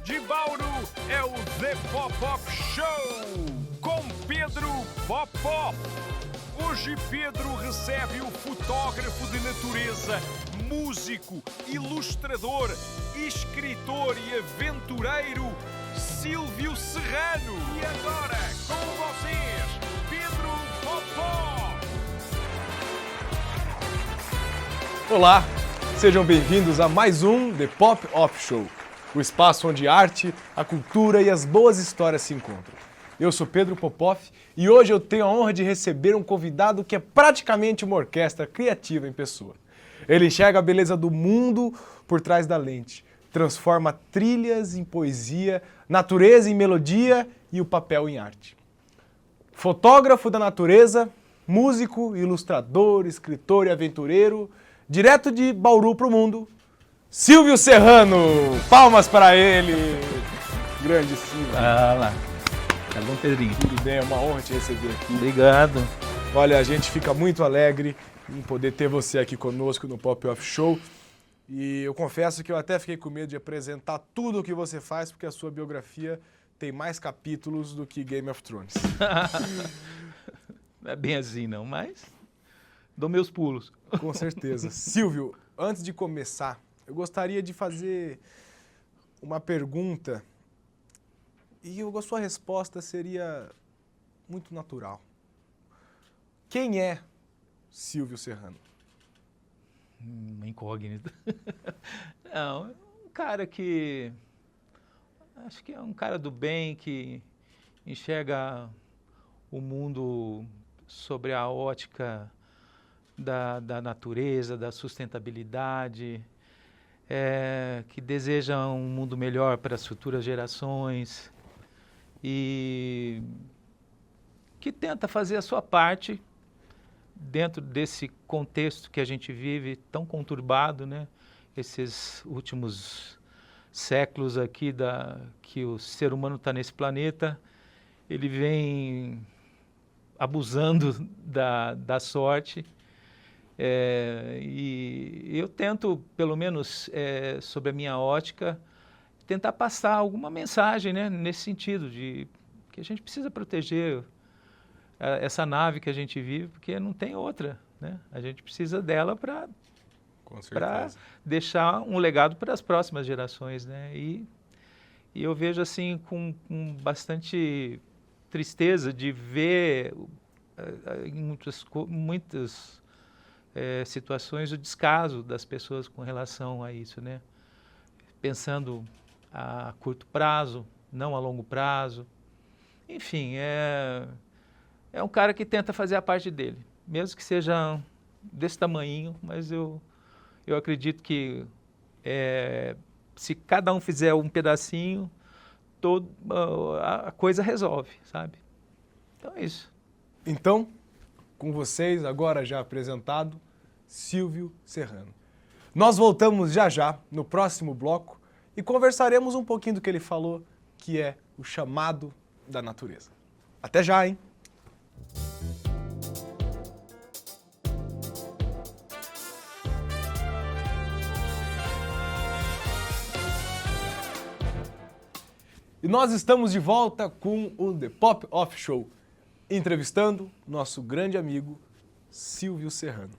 de Bauru é o The Pop-Up Show com Pedro Pop-Up. Hoje Pedro recebe o fotógrafo de natureza, músico, ilustrador, escritor e aventureiro Silvio Serrano. E agora, com vocês, Pedro Pop-Up. Olá, sejam bem-vindos a mais um The Pop-Up Show, o espaço onde a arte, a cultura e as boas histórias se encontram. Eu sou Pedro Popoff e hoje eu tenho a honra de receber um convidado que é praticamente uma orquestra criativa em pessoa. Ele enxerga a beleza do mundo por trás da lente, transforma trilhas em poesia, natureza em melodia e o papel em arte. Fotógrafo da natureza, músico, ilustrador, escritor e aventureiro, direto de Bauru para o mundo, Silvio Serrano. Palmas para ele. Grande Silvio. Fala. Tá bom, Pedrinho? Tudo bem, é uma honra te receber aqui. Obrigado. Olha, a gente fica muito alegre em poder ter você aqui conosco no Pop-Up Show. E eu confesso que eu até fiquei com medo de apresentar tudo o que você faz, porque a sua biografia tem mais capítulos do que Game of Thrones. Não é bem assim não, mas dou meus pulos. Com certeza. Silvio, antes de começar, eu gostaria de fazer uma pergunta e a sua resposta seria muito natural. Quem é Silvio Serrano? Uma incógnita. Não, é um cara que... Acho que é um cara do bem, que enxerga o mundo sobre a ótica da natureza, da sustentabilidade, que deseja um mundo melhor para as futuras gerações e que tenta fazer a sua parte dentro desse contexto que a gente vive tão conturbado, né? Esses últimos séculos aqui que o ser humano está nesse planeta, ele vem abusando da sorte. E eu tento, pelo menos sobre a minha ótica, tentar passar alguma mensagem, né, nesse sentido, de que a gente precisa proteger essa nave que a gente vive, porque não tem outra, né? A gente precisa dela para deixar um legado para as próximas gerações, né? E eu vejo assim com bastante tristeza de ver em muitas situações o descaso das pessoas com relação a isso, né? Pensando a curto prazo, não a longo prazo. Enfim, é um cara que tenta fazer a parte dele, mesmo que seja desse tamanhinho, mas eu acredito que se cada um fizer um pedacinho, a coisa resolve, sabe? Então é isso. Então, com vocês, agora já apresentado, Silvio Serrano. Nós voltamos já já, no próximo bloco, e conversaremos um pouquinho do que ele falou, que é o chamado da natureza. Até já, hein? E nós estamos de volta com o The Pop-Up Show, entrevistando nosso grande amigo Silvio Serrano.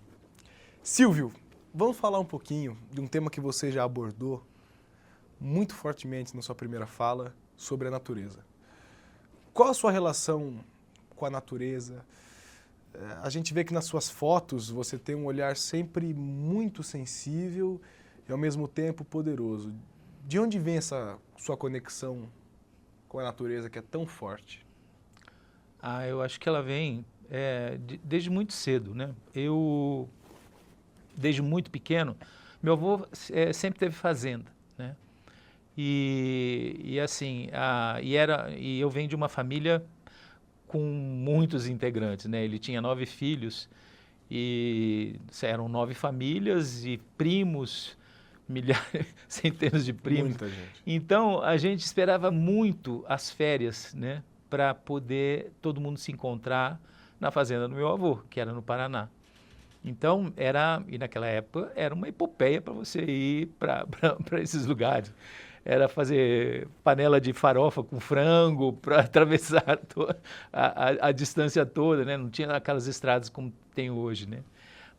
Silvio, vamos falar um pouquinho de um tema que você já abordou muito fortemente na sua primeira fala sobre a natureza. Qual a sua relação com a natureza? A gente vê que nas suas fotos você tem um olhar sempre muito sensível e ao mesmo tempo poderoso. De onde vem essa sua conexão com a natureza que é tão forte? Eu acho que ela vem desde muito cedo, né? Eu, desde muito pequeno, meu avô sempre teve fazenda, né? E assim, e eu venho de uma família com muitos integrantes, né? Ele tinha 9 filhos e eram 9 famílias e primos, milhares, centenas de primos. Muita gente. Então, a gente esperava muito as férias, né? Para poder todo mundo se encontrar na fazenda do meu avô, que era no Paraná. Então, e naquela época, era uma epopeia para você ir para esses lugares. era fazer panela de farofa com frango para atravessar a distância toda, né? Não tinha aquelas estradas como tem hoje, né?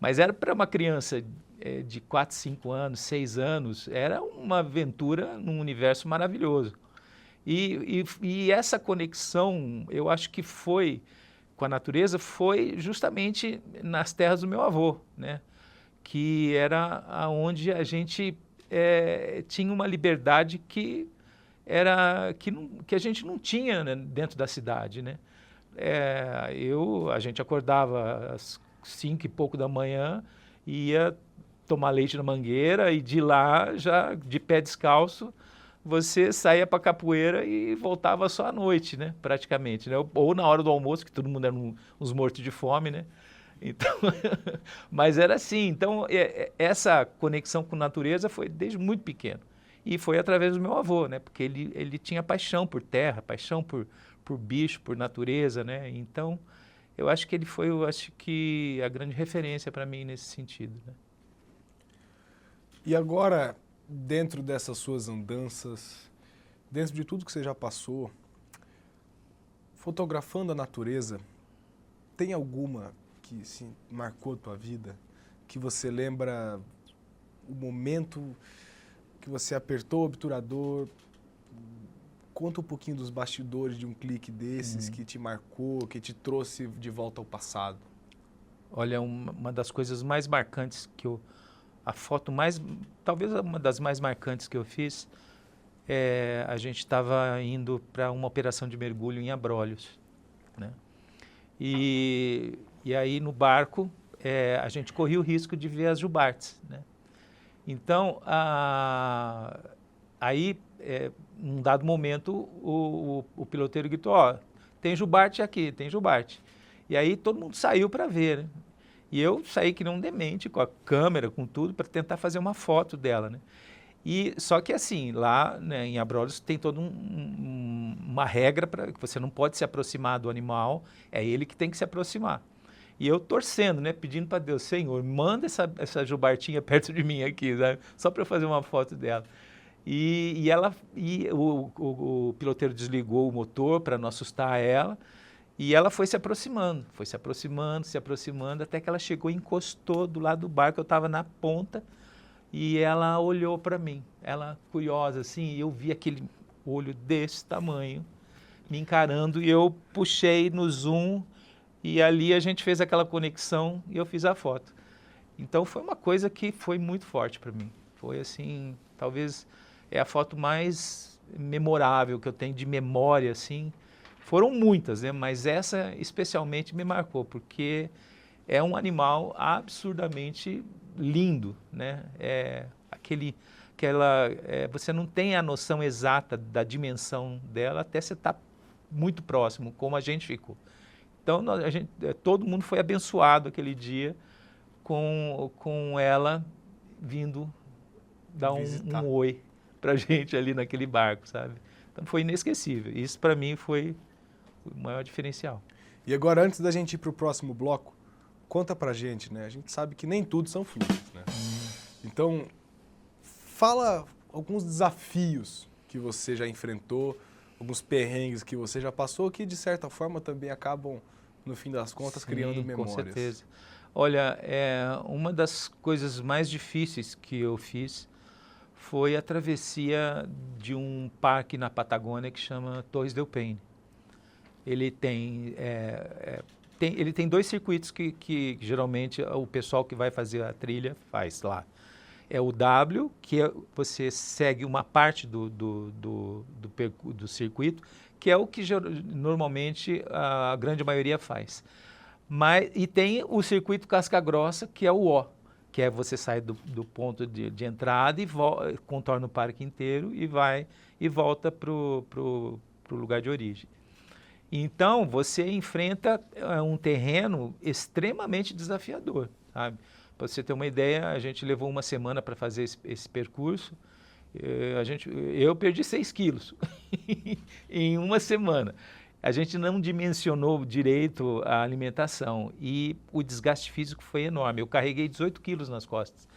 Mas era para uma criança de 4, 5 anos, 6 anos, era uma aventura num universo maravilhoso. E essa conexão, eu acho que foi com a natureza, foi justamente nas terras do meu avô, né? Que era onde a gente tinha uma liberdade que a gente não tinha, né, dentro da cidade, né? A gente acordava às 5 e pouco da manhã, ia tomar leite na mangueira e de lá, já de pé descalço, você saía para capoeira e voltava só à noite, né? Praticamente, né? Ou na hora do almoço, que todo mundo era uns mortos de fome, né? Então, mas era assim. Então, essa conexão com a natureza foi desde muito pequeno. E foi através do meu avô, né? Porque ele tinha paixão por terra, paixão por bicho, por natureza, né? Então, eu acho que ele foi, a grande referência para mim nesse sentido, né? E agora, dentro dessas suas andanças, dentro de tudo que você já passou, fotografando a natureza, tem alguma que assim, marcou a tua vida? Que você lembra o momento que você apertou o obturador? Conta um pouquinho dos bastidores de um clique desses que te marcou, que te trouxe de volta ao passado. Olha, uma das coisas mais marcantes talvez uma das mais marcantes que eu fiz, a gente estava indo para uma operação de mergulho em Abrolhos, né? E aí no barco a gente corria o risco de ver as jubartes, né? Então, aí, num dado momento, o piloteiro gritou, ó, tem jubarte aqui, tem jubarte. E aí todo mundo saiu para ver, né? E eu saí que nem um demente, com a câmera, com tudo, para tentar fazer uma foto dela, né? Só que assim, lá, né, em Abrolhos tem toda uma regra para que você não pode se aproximar do animal, é ele que tem que se aproximar. E eu torcendo, né, pedindo para Deus, Senhor, manda essa jubartinha perto de mim aqui, né, só para eu fazer uma foto dela. O piloteiro desligou o motor para não assustar ela, e ela foi se aproximando, se aproximando, até que ela chegou e encostou do lado do barco, eu estava na ponta, e ela olhou para mim, ela curiosa assim, e eu vi aquele olho desse tamanho, me encarando, e eu puxei no zoom, e ali a gente fez aquela conexão, e eu fiz a foto. Então foi uma coisa que foi muito forte para mim, foi assim, talvez é a foto mais memorável que eu tenho de memória, assim. Foram muitas, né? Mas essa especialmente me marcou, porque é um animal absurdamente lindo, né? Você não tem a noção exata da dimensão dela até você estar muito próximo, como a gente ficou. Então, todo mundo foi abençoado aquele dia com ela vindo dar um oi pra gente ali naquele barco, sabe? Então foi inesquecível. Isso para mim foi o maior diferencial. E agora, antes da gente ir para o próximo bloco, conta pra gente, né? A gente sabe que nem tudo são flores, né? Então, fala alguns desafios que você já enfrentou, alguns perrengues que você já passou, que de certa forma também acabam, no fim das contas, criando memórias. Com certeza. Olha, uma das coisas mais difíceis que eu fiz foi a travessia de um parque na Patagônia que chama Torres del Paine. Ele tem 2 circuitos que geralmente o pessoal que vai fazer a trilha faz lá. É o W, que você segue uma parte do circuito, que é o que normalmente a grande maioria faz. E tem o circuito Casca Grossa, que é o O, que é você sai do ponto de entrada e contorna o parque inteiro e volta para o lugar de origem. Então, você enfrenta um terreno extremamente desafiador, sabe? Para você ter uma ideia, a gente levou uma semana para fazer esse percurso. Eu perdi 6 quilos em uma semana. A gente não dimensionou direito a alimentação e o desgaste físico foi enorme. Eu carreguei 18 quilos nas costas.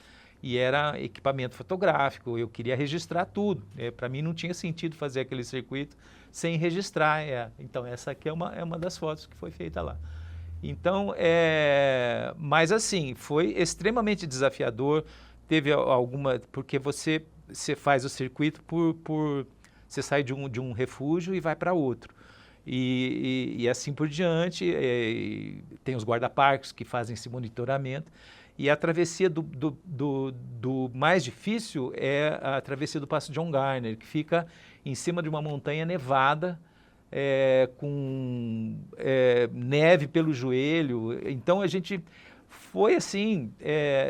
e era equipamento fotográfico, eu queria registrar tudo. Para mim não tinha sentido fazer aquele circuito sem registrar. Então essa aqui é uma das fotos que foi feita lá. Então, mas assim, foi extremamente desafiador, teve porque você faz o circuito você sai de um refúgio e vai para outro. E assim por diante, tem os guarda-parques que fazem esse monitoramento. E a travessia do mais difícil é a travessia do Passo John Garner, que fica em cima de uma montanha nevada, com neve pelo joelho. Então a gente foi assim,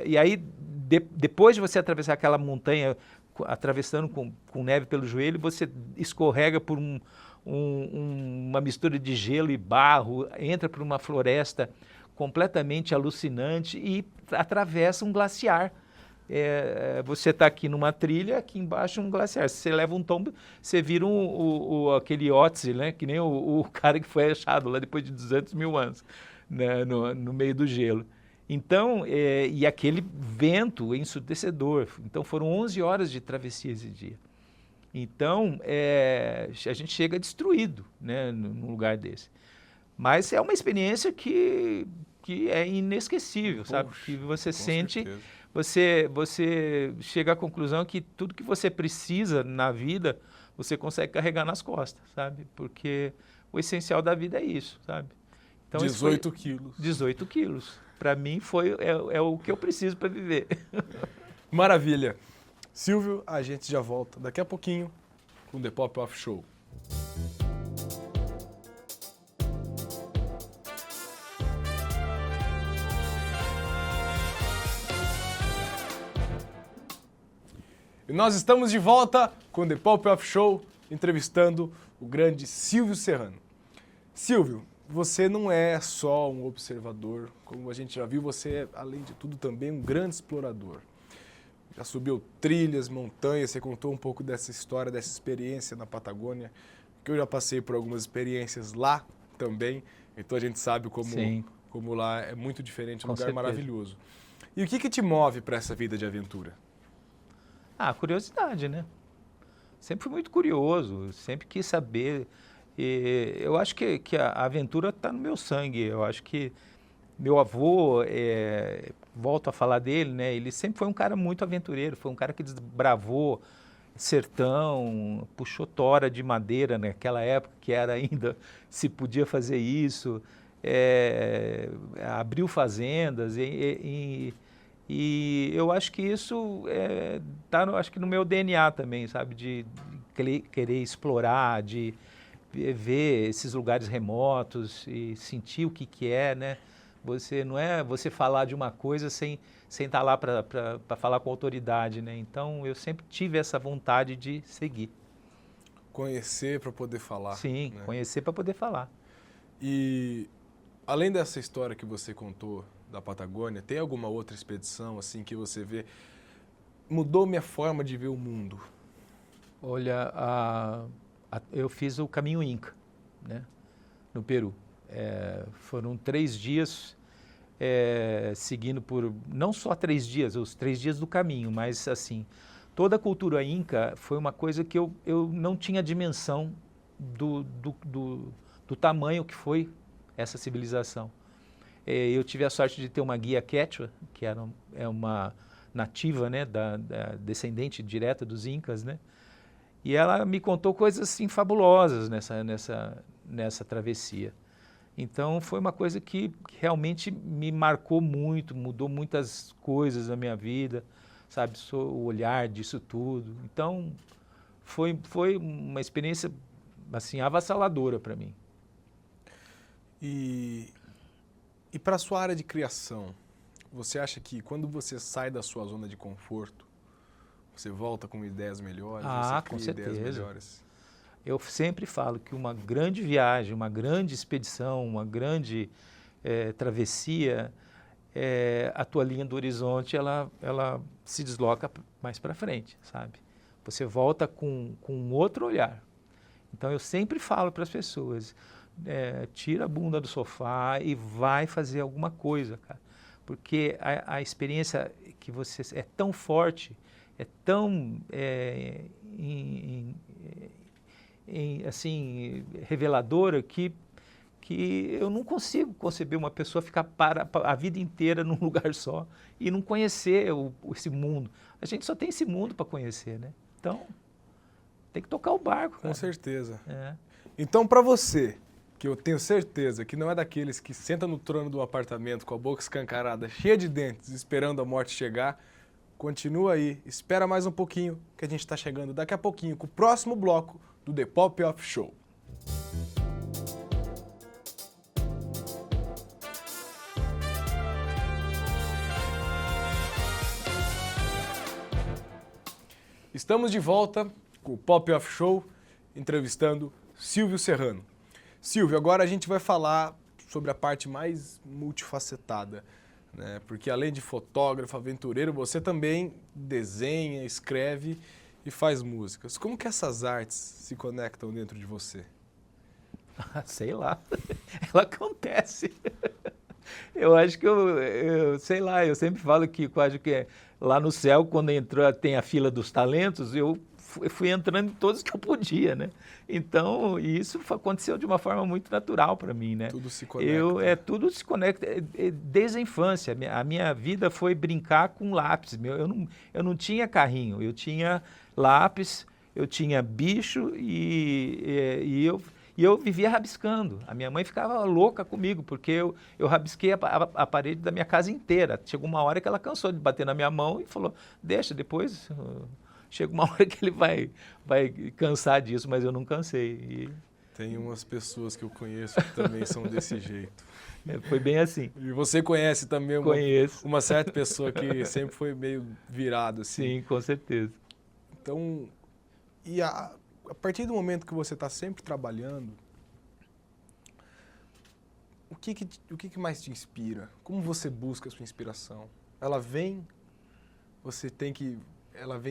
e aí depois de você atravessar aquela montanha, atravessando com neve pelo joelho, você escorrega por uma mistura de gelo e barro, entra por uma floresta completamente alucinante e atravessa um glaciar. Você está aqui numa trilha, aqui embaixo um glaciar. Se você leva um tombo, você vira aquele Otzi, né? Que nem o cara que foi achado lá depois de 200 mil anos, né? no meio do gelo. Então, e aquele vento ensurdecedor. Então, foram 11 horas de travessia esse dia. Então, a gente chega destruído, né, num lugar desse. Mas é uma experiência que é inesquecível, sabe? Que você sente, você chega à conclusão que tudo que você precisa na vida, você consegue carregar nas costas, sabe? Porque o essencial da vida é isso, sabe? Então, 18 quilos. 18 quilos. Para mim, é o que eu preciso para viver. Maravilha. Silvio, a gente já volta daqui a pouquinho com o The Pop-Off Show. E nós estamos de volta com o The Pop-Off Show, entrevistando o grande Silvio Serrano. Silvio, você não é só um observador, como a gente já viu, você é, além de tudo, também um grande explorador. Já subiu trilhas, montanhas, você contou um pouco dessa história, dessa experiência na Patagônia, que eu já passei por algumas experiências lá também, então a gente sabe como lá é muito diferente, um lugar maravilhoso. E o que te move para essa vida de aventura? Curiosidade, né? Sempre fui muito curioso, sempre quis saber. E eu acho que a aventura está no meu sangue. Eu acho que meu avô, volto a falar dele, né? Ele sempre foi um cara muito aventureiro, foi um cara que desbravou sertão, puxou tora de madeira naquela época que era ainda se podia fazer isso, abriu fazendas e eu acho que isso está acho que no meu DNA também, sabe? De querer explorar, de ver esses lugares remotos e sentir o que é, né? Não é você falar de uma coisa sem estar lá para falar com autoridade, né? Então, eu sempre tive essa vontade de seguir. Conhecer para poder falar. Sim, né? Conhecer para poder falar. E, além dessa história que você contou da Patagônia, tem alguma outra expedição assim que você vê, mudou minha forma de ver o mundo? Olha, eu fiz o caminho Inca, né? No Peru. Foram 3 dias seguindo por, não só 3 dias, os 3 dias do caminho, mas assim, toda a cultura Inca foi uma coisa que eu não tinha dimensão do tamanho que foi essa civilização. Eu tive a sorte de ter uma guia Quechua, que é uma nativa, né, descendente direta dos Incas, né? E ela me contou coisas assim fabulosas nessa travessia. Então foi uma coisa que realmente me marcou muito, mudou muitas coisas na minha vida, sabe, o olhar disso tudo. Então foi uma experiência assim avassaladora para mim. E para a sua área de criação, você acha que quando você sai da sua zona de conforto, você volta com ideias melhores? Você cria Com certeza. Ideias melhores? Eu sempre falo que uma grande viagem, uma grande expedição, uma grande travessia, a tua linha do horizonte ela se desloca mais para frente, sabe? Você volta com outro olhar. Então eu sempre falo para as pessoas, tira a bunda do sofá e vai fazer alguma coisa, cara. Porque a experiência que você é tão forte, é tão assim, reveladora que eu não consigo conceber uma pessoa ficar a vida inteira num lugar só e não conhecer esse mundo. A gente só tem esse mundo para conhecer, né? Então, tem que tocar o barco, cara. Com certeza. É. Então, para você, que eu tenho certeza que não é daqueles que senta no trono do apartamento com a boca escancarada, cheia de dentes, esperando a morte chegar, continua aí, espera mais um pouquinho, que a gente está chegando daqui a pouquinho com o próximo bloco do The Pop Off Show. Estamos de volta com o Pop Off Show, entrevistando Silvio Serrano. Silvio, agora a gente vai falar sobre a parte mais multifacetada, né? Porque além de fotógrafo, aventureiro, você também desenha, escreve e faz músicas. Como que essas artes se conectam dentro de você? Sei lá, ela acontece. Eu acho que sei lá, eu sempre falo que quase que lá no céu, quando tem a fila dos talentos, eu fui entrando em todos que eu podia, né? Então, isso aconteceu de uma forma muito natural para mim, né? Tudo se conecta. Tudo se conecta. Desde a infância, a minha vida foi brincar com lápis. Eu não tinha carrinho, eu tinha lápis, eu tinha bicho e eu vivia rabiscando. A minha mãe ficava louca comigo, porque eu rabisquei a parede da minha casa inteira. Chegou uma hora que ela cansou de bater na minha mão e falou, deixa, depois chega uma hora que ele vai cansar disso, mas eu não cansei. Tem umas pessoas que eu conheço que também são desse jeito. Foi bem assim. E você conhece também Conheço. uma certa pessoa que sempre foi meio virado assim. Sim, com certeza. Então, e a partir do momento que você está sempre trabalhando, o que mais te inspira? Como você busca a sua inspiração? Ela vem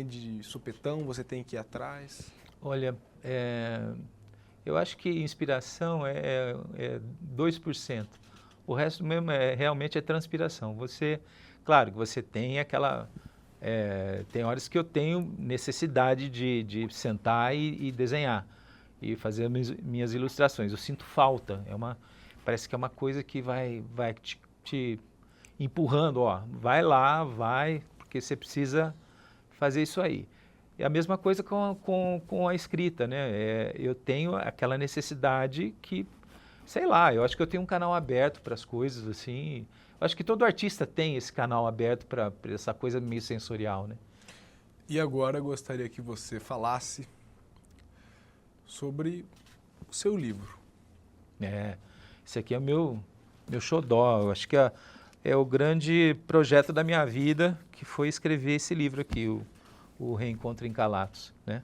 de supetão, você tem que ir atrás? Olha, eu acho que inspiração é 2%. O resto mesmo realmente é transpiração. Claro que você tem aquela... tem horas que eu tenho necessidade de sentar e desenhar e fazer minhas ilustrações. Eu sinto falta. Parece que é uma coisa que vai te empurrando. Ó, vai lá, porque você precisa fazer isso aí. É a mesma coisa com a escrita, né? Eu tenho aquela necessidade que, sei lá, eu acho que eu tenho um canal aberto para as coisas, assim. Eu acho que todo artista tem esse canal aberto para essa coisa meio sensorial, né? E agora eu gostaria que você falasse sobre o seu livro. Esse aqui é meu xodó. Eu acho que é o grande projeto da minha vida, que foi escrever esse livro aqui, o Reencontro em Calatos, né?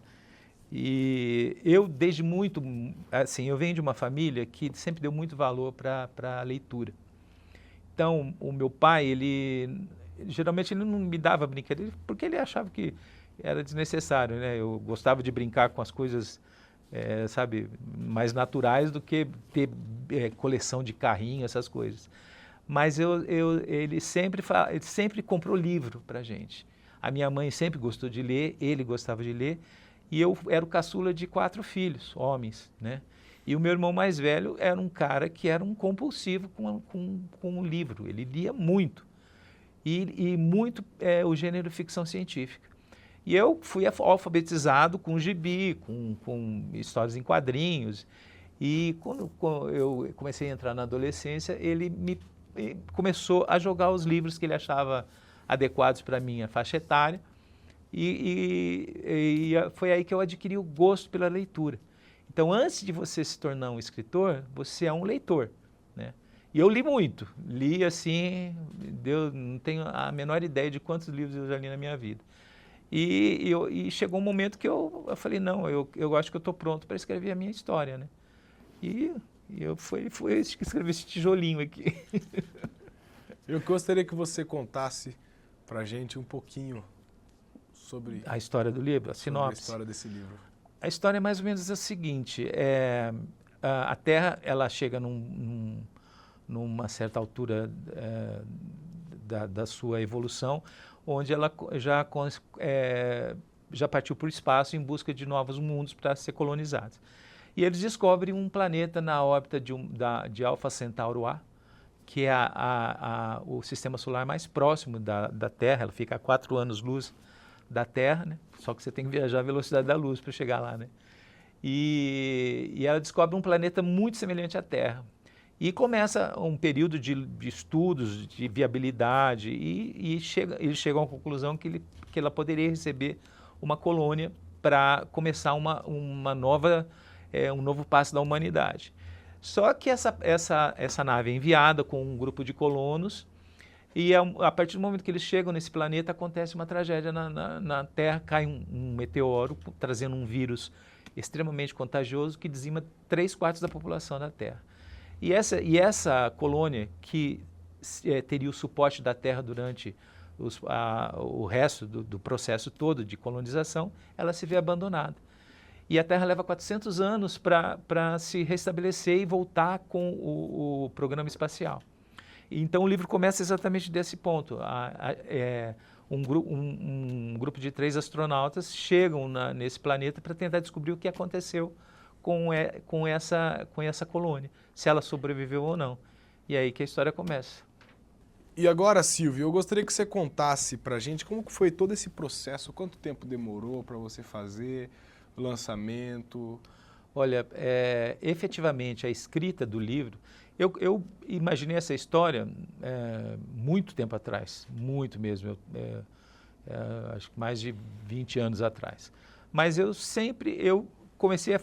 E eu, desde muito, assim, eu venho de uma família que sempre deu muito valor para a leitura. Então, o meu pai, geralmente ele não me dava brincadeira, porque ele achava que era desnecessário, né? Eu gostava de brincar com as coisas, sabe, mais naturais do que ter coleção de carrinho, essas coisas. Mas ele sempre comprou livro para a gente. A minha mãe sempre gostou de ler, ele gostava de ler, e eu era o caçula de 4 filhos, homens, né? E o meu irmão mais velho era um cara que era um compulsivo com o livro. Ele lia muito. E muito o gênero ficção científica. E eu fui alfabetizado com gibi, com histórias em quadrinhos. E quando eu comecei a entrar na adolescência, ele começou a jogar os livros que ele achava adequados para a minha faixa etária. E foi aí que eu adquiri o gosto pela leitura. Então, antes de você se tornar um escritor, você é um leitor, né? E eu li muito. Li assim, não tenho a menor ideia de quantos livros eu já li na minha vida. E chegou um momento que eu falei, não, eu acho que eu estou pronto para escrever a minha história, né? E eu fui escrever esse tijolinho aqui. Eu gostaria que você contasse para a gente um pouquinho sobre a história do livro, a sinopse. A história desse livro. A história é mais ou menos a seguinte, a Terra ela chega numa certa altura da sua evolução, onde ela já partiu para o espaço em busca de novos mundos para ser colonizados. E eles descobrem um planeta na órbita de Alpha Centauro A, que é o sistema solar mais próximo da Terra. Ela fica a 4 anos-luz da Terra, né? Só que você tem que viajar a velocidade da luz para chegar lá, né? E ela descobre um planeta muito semelhante à Terra. E começa um período de estudos, de viabilidade, e eles chegam à conclusão que ela poderia receber uma colônia para começar um novo passo da humanidade. Só que essa nave é enviada com um grupo de colonos, e a partir do momento que eles chegam nesse planeta, acontece uma tragédia na Terra, cai um meteoro trazendo um vírus extremamente contagioso que dizima 3/4 da população da Terra. E essa colônia, que teria o suporte da Terra durante o resto do processo todo de colonização, ela se vê abandonada. E a Terra leva 400 anos para se restabelecer e voltar com o programa espacial. Então o livro começa exatamente desse ponto. Um grupo de 3 astronautas chegam nesse planeta para tentar descobrir o que aconteceu com essa colônia, se ela sobreviveu ou não. E é aí que a história começa. E agora, Silvio, eu gostaria que você contasse pra gente como que foi todo esse processo, quanto tempo demorou para você fazer o lançamento. Olha, efetivamente a escrita do livro, eu imaginei essa história muito tempo atrás, muito mesmo, acho que mais de 20 anos atrás. Mas eu comecei a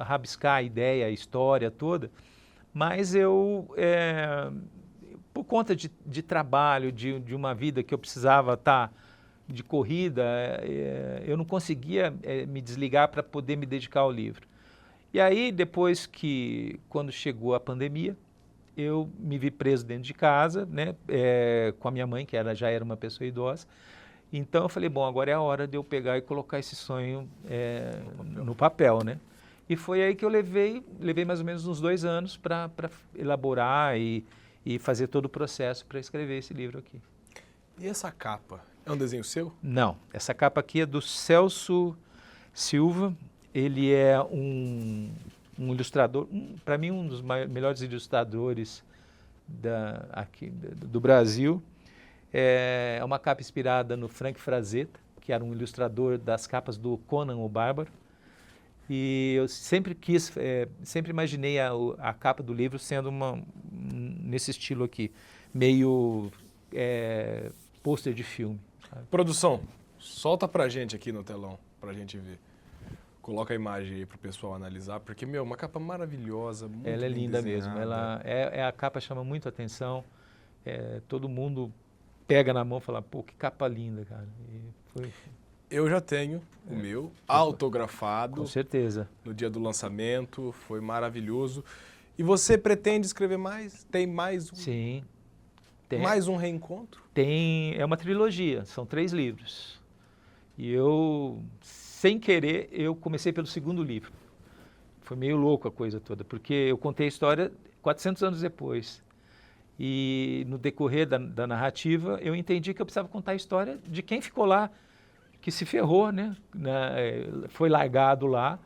rabiscar a ideia, a história toda, mas por conta de trabalho, de uma vida que eu precisava estar de corrida, eu não conseguia me desligar para poder me dedicar ao livro. E aí, quando chegou a pandemia, eu me vi preso dentro de casa, né, com a minha mãe, que já era uma pessoa idosa. Então eu falei, bom, agora é a hora de eu pegar e colocar esse sonho no papel, né? E foi aí que eu levei mais ou menos uns 2 anos para elaborar e fazer todo o processo para escrever esse livro aqui. E essa capa? É um desenho seu? Não, essa capa aqui é do Celso Silva. Ele é um ilustrador, para mim um dos melhores ilustradores do Brasil. É uma capa inspirada no Frank Frazetta, que era um ilustrador das capas do Conan o Bárbaro. E eu sempre imaginei a capa do livro sendo nesse estilo aqui, meio pôster de filme. Sabe? Produção, solta pra gente aqui no telão, pra gente ver. Coloca a imagem aí pro pessoal analisar, porque, uma capa maravilhosa, muito Ela é bem linda desenhada. mesmo, a capa chama muito atenção, todo mundo pega na mão e fala, pô, que capa linda, cara. Eu já tenho o meu, autografado. Com certeza. No dia do lançamento, foi maravilhoso. E você pretende escrever mais? Tem mais um? Sim. Mais um reencontro? É uma trilogia, são 3 livros. E sem querer, eu comecei pelo 2º livro. Foi meio louco a coisa toda, porque eu contei a história 400 anos depois. E no decorrer da narrativa, eu entendi que eu precisava contar a história de quem ficou lá, que se ferrou, né? Foi largado lá,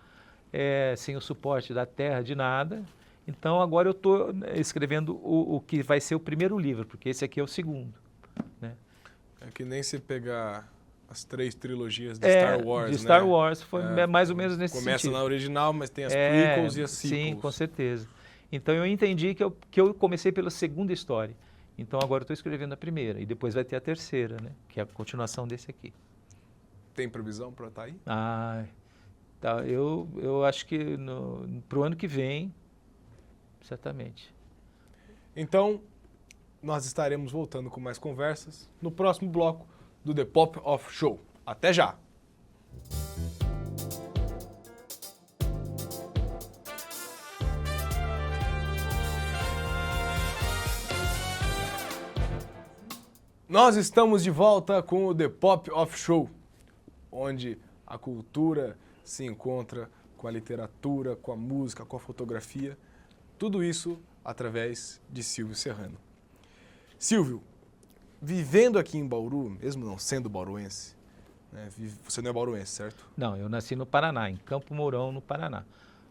sem o suporte da terra, de nada. Então agora eu estou escrevendo o que vai ser o 1º livro, porque esse aqui é o 2º. Né? É que nem se pegar as 3 trilogias de Star Wars, né? De Star Wars, foi mais ou menos nesse sentido. Começa na original, mas tem as prequels e as sequels. Sim, com certeza. Então eu entendi que eu comecei pela 2ª história. Então agora eu estou escrevendo a 1ª, e depois vai ter a 3ª, né? Que é a continuação desse aqui. Tem previsão para estar aí? Tá, eu acho que para o ano que vem, certamente. Então, nós estaremos voltando com mais conversas no próximo bloco do The Pop Off Show. Até já! Nós estamos de volta com o The Pop Off Show, onde a cultura se encontra com a literatura, com a música, com a fotografia, tudo isso através de Silvio Serrano. Silvio, vivendo aqui em Bauru, mesmo não sendo bauruense, né? Você não é bauruense, certo? Não, eu nasci no Paraná, em Campo Mourão, no Paraná.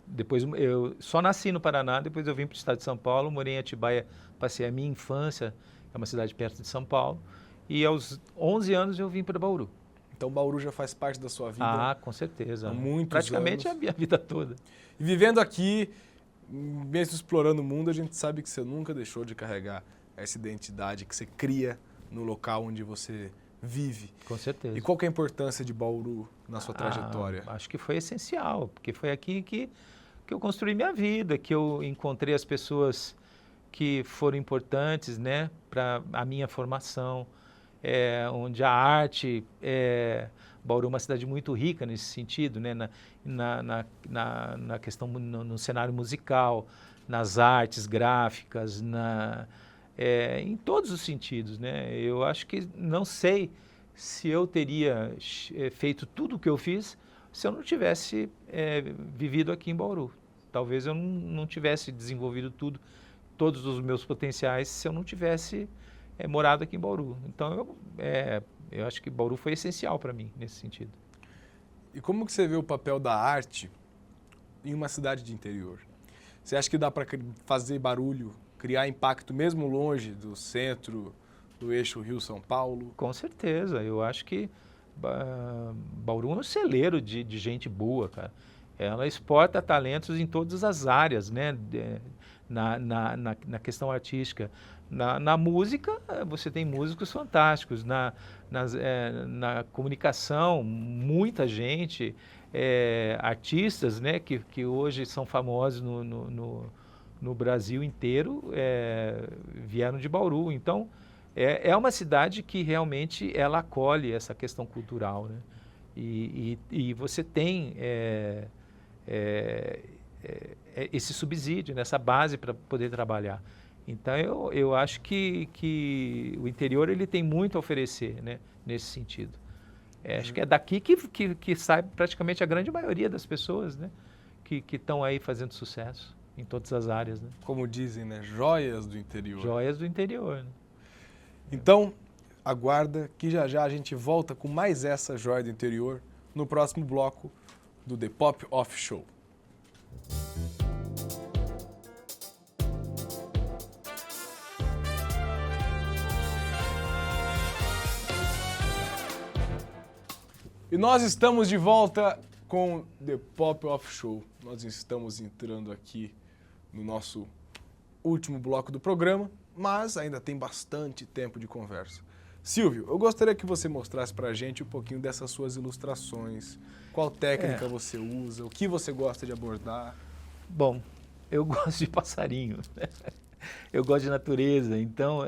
Depois eu só nasci no Paraná, depois eu vim para o estado de São Paulo, morei em Atibaia, passei a minha infância, é uma cidade perto de São Paulo, e aos 11 anos eu vim para Bauru. Então Bauru já faz parte da sua vida Ah, com certeza. há muitos Praticamente anos. a minha vida toda. E vivendo aqui, mesmo explorando o mundo, a gente sabe que você nunca deixou de carregar essa identidade que você cria no local onde você vive. Com certeza. E qual que é a importância de Bauru na sua trajetória? Acho que foi essencial, porque foi aqui que eu construí minha vida, que eu encontrei as pessoas que foram importantes, né, para a minha formação, onde a arte, Bauru é uma cidade muito rica nesse sentido, né, na questão, no cenário musical, nas artes gráficas, em todos os sentidos, né. Eu acho que não sei se eu teria feito tudo o que eu fiz se eu não tivesse vivido aqui em Bauru. Talvez eu não tivesse desenvolvido todos os meus potenciais se eu não tivesse morado aqui em Bauru. Então, eu acho que Bauru foi essencial para mim nesse sentido. E como que você vê o papel da arte em uma cidade de interior? Você acha que dá para fazer barulho, criar impacto mesmo longe do centro, do eixo Rio-São Paulo? Com certeza. Eu acho que Bauru é um celeiro de gente boa, cara. Ela exporta talentos em todas as áreas, né? Na questão artística. Na música, você tem músicos fantásticos. Na comunicação, muita gente, artistas, né? Que hoje são famosos no Brasil inteiro, vieram de Bauru. Então, é uma cidade que realmente ela acolhe essa questão cultural, né? E você tem esse subsídio, essa base para poder trabalhar. Então, eu acho que o interior ele tem muito a oferecer, né, nesse sentido. Acho que é daqui que sai praticamente a grande maioria das pessoas, né, que estão aí fazendo sucesso em todas as áreas, né? Como dizem, né? Joias do interior. Joias do interior, né? Então, aguarda que já já a gente volta com mais essa joia do interior no próximo bloco do The Pop Off Show. E nós estamos de volta com The Pop Off Show. Nós estamos entrando aqui no nosso último bloco do programa, mas ainda tem bastante tempo de conversa. Silvio, eu gostaria que você mostrasse pra gente um pouquinho dessas suas ilustrações. Qual técnica você usa, o que você gosta de abordar? Bom, eu gosto de passarinho, eu gosto de natureza, então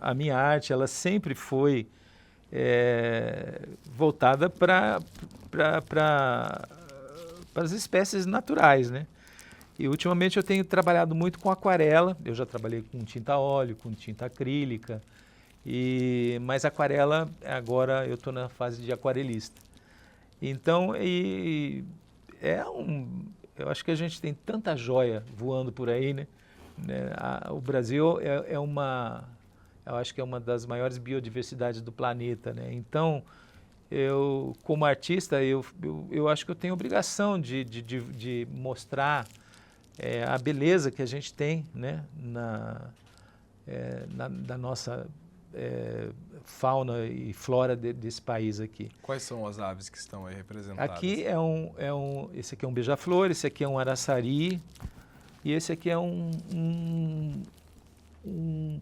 a minha arte ela sempre foi voltada para as espécies naturais, né? E ultimamente eu tenho trabalhado muito com aquarela, eu já trabalhei com tinta a óleo, com tinta acrílica, mas aquarela agora eu estou na fase de aquarelista. Então, eu acho que a gente tem tanta joia voando por aí, né? O Brasil eu acho que é uma das maiores biodiversidades do planeta, né? Então, eu, como artista, eu acho que eu tenho obrigação de mostrar a beleza que a gente tem, né? Da nossa fauna e flora desse país aqui. Quais são as aves que estão aí representadas? Aqui esse aqui é um beija-flor, esse aqui é um araçari e esse aqui é um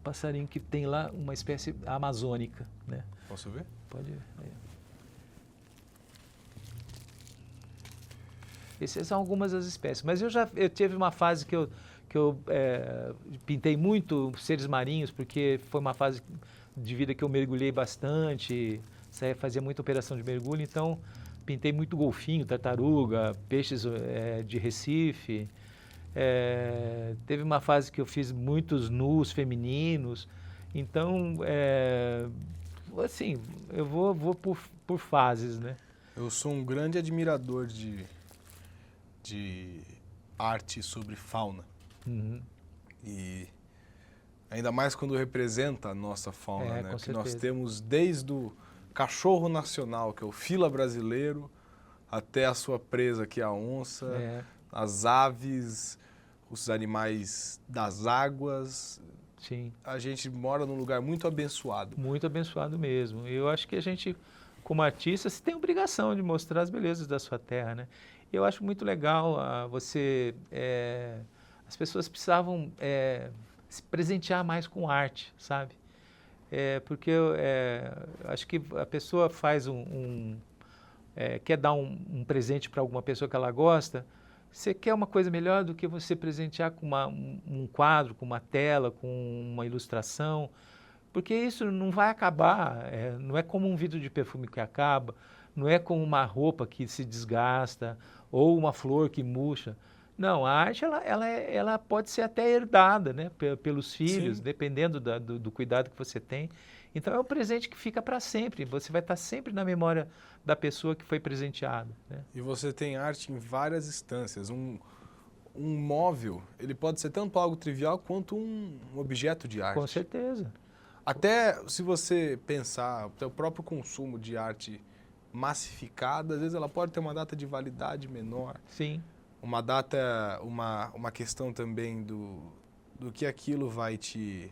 passarinho que tem lá uma espécie amazônica, né? Posso ver? Pode ver. Aí. Essas são algumas das espécies. Mas eu tive uma fase que eu pintei muito seres marinhos, porque foi uma fase de vida que eu mergulhei bastante, fazia muita operação de mergulho, então pintei muito golfinho, tartaruga, peixes de Recife. Teve uma fase que eu fiz muitos nus femininos. Então, assim, eu vou por fases, né? Eu sou um grande admirador de arte sobre fauna. Uhum. E Ainda mais quando representa a nossa fauna, né? Com Porque nós certeza. temos desde o cachorro nacional, que é o fila brasileiro, até a sua presa, que é a onça, É, as aves, os animais das águas. sim. A gente mora num lugar muito abençoado. Muito abençoado mesmo. Eu acho que a gente, como artista, você tem obrigação de mostrar as belezas da sua terra, né? Eu acho muito legal as pessoas precisavam se presentear mais com arte, sabe? Porque eu acho que a pessoa faz quer dar um presente para alguma pessoa que ela gosta, você quer uma coisa melhor do que você presentear com um quadro, com uma tela, com uma ilustração, porque isso não vai acabar, não é como um vidro de perfume que acaba, não é como uma roupa que se desgasta ou uma flor que murcha. Não, a arte ela pode ser até herdada, né, pelos filhos, Sim. dependendo do cuidado que você tem. Então é um presente que fica para sempre, você vai estar sempre na memória da pessoa que foi presenteada, né? E você tem arte em várias instâncias. Um móvel, ele pode ser tanto algo trivial quanto um objeto de arte. Com certeza. Até se você pensar, até o próprio consumo de arte massificada, às vezes ela pode ter uma data de validade menor. Sim, Uma data, uma questão também do que aquilo vai te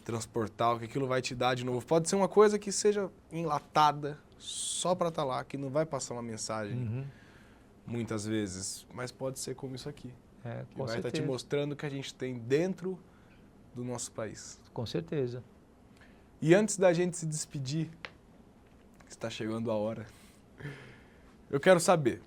transportar, o que aquilo vai te dar de novo. Pode ser uma coisa que seja enlatada só para estar lá, que não vai passar uma mensagem muitas vezes, mas pode ser como isso aqui, que com vai estar te certeza. mostrando o que a gente tem dentro do nosso país. Com certeza. E antes da gente se despedir, está chegando a hora, eu quero saber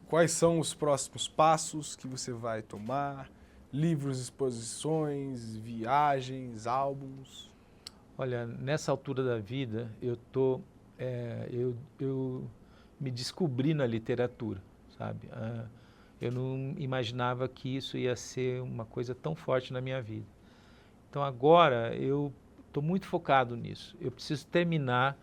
quais são os próximos passos que você vai tomar, livros, exposições, viagens, álbuns. Olha, nessa altura da vida, eu me descobri na literatura, sabe? Eu não imaginava que isso ia ser uma coisa tão forte na minha vida. Então agora eu estou muito focado nisso. Eu preciso terminar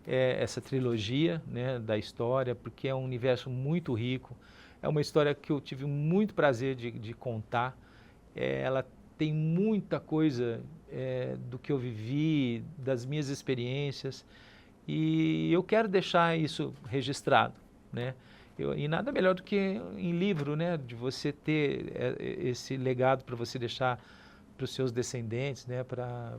essa trilogia, né, da história, porque é um universo muito rico. É uma história que eu tive muito prazer de contar. Ela tem muita coisa do que eu vivi, das minhas experiências, e eu quero deixar isso registrado, né? E nada melhor do que em livro, né, de você ter esse legado para você deixar para os seus descendentes, né, para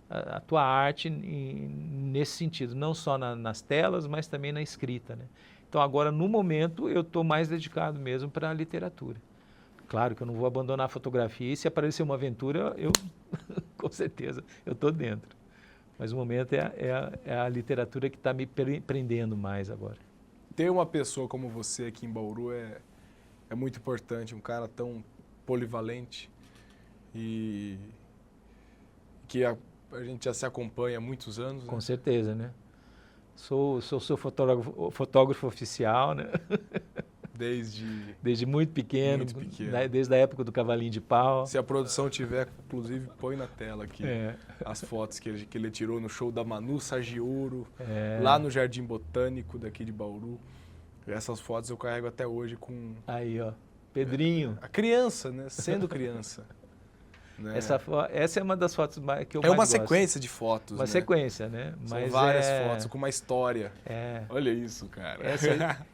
a tua arte nesse sentido, não só nas telas, mas também na escrita, né? Então agora, no momento, eu estou mais dedicado mesmo para a literatura. Claro que eu não vou abandonar a fotografia, e se aparecer uma aventura, eu, com certeza, eu estou dentro. Mas o momento é a literatura que está me prendendo mais agora. Ter uma pessoa como você aqui em Bauru é muito importante, um cara tão polivalente e que a gente já se acompanha há muitos anos, né? Com certeza, né? Sou seu fotógrafo oficial, né? Desde muito pequeno, desde a época do Cavalinho de Pau. Se a produção tiver, inclusive, põe na tela aqui as fotos que ele tirou no show da Manu Sargiuro, lá no Jardim Botânico daqui de Bauru. E essas fotos eu carrego até hoje com... Aí, ó, Pedrinho. A criança, né? Sendo criança. Né? Essa é uma das fotos que eu mais gosto. É uma sequência de fotos, uma né? sequência, né? São várias fotos com uma história. Olha isso, cara.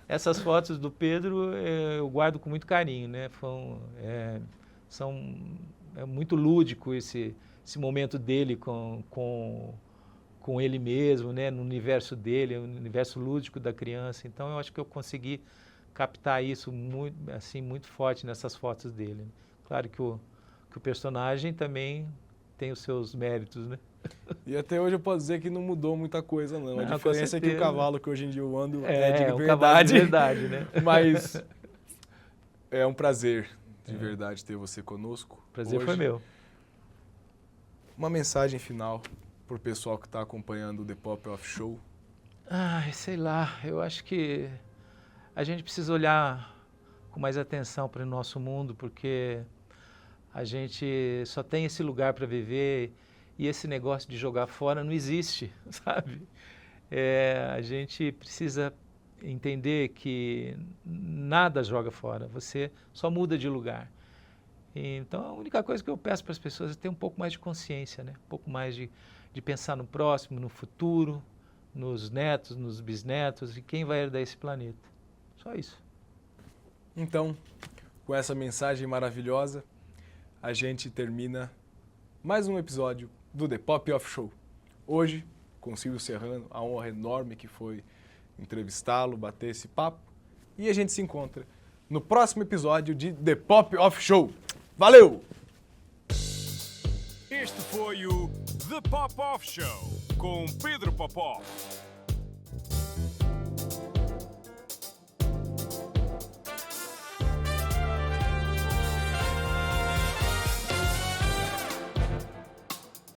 Essas fotos do Pedro eu guardo com muito carinho, né? É muito lúdico esse momento dele com ele mesmo, né? No universo dele, no universo lúdico da criança. Então eu acho que eu consegui captar isso muito forte nessas fotos dele. Claro que o personagem também tem os seus méritos, né? E até hoje eu posso dizer que não mudou muita coisa, não. A diferença é que o cavalo que hoje em dia eu ando é de verdade. Um cavalo de verdade, né? Mas é um prazer, de verdade, ter você conosco. Prazer hoje. foi meu. Uma mensagem final para o pessoal que está acompanhando o The Pop Off Show. Sei lá, eu acho que a gente precisa olhar com mais atenção para o nosso mundo, porque a gente só tem esse lugar para viver e esse negócio de jogar fora não existe, sabe? A gente precisa entender que nada joga fora, você só muda de lugar. Então, a única coisa que eu peço para as pessoas é ter um pouco mais de consciência, né? Um pouco mais de pensar no próximo, no futuro, nos netos, nos bisnetos e quem vai herdar esse planeta. Só isso. Então, com essa mensagem maravilhosa, a gente termina mais um episódio do The Pop Off Show. Hoje, com Silvio Serrano, a honra enorme que foi entrevistá-lo, bater esse papo. E a gente se encontra no próximo episódio de The Pop Off Show. Valeu! Este foi o The Pop Off Show com Pedro Popov.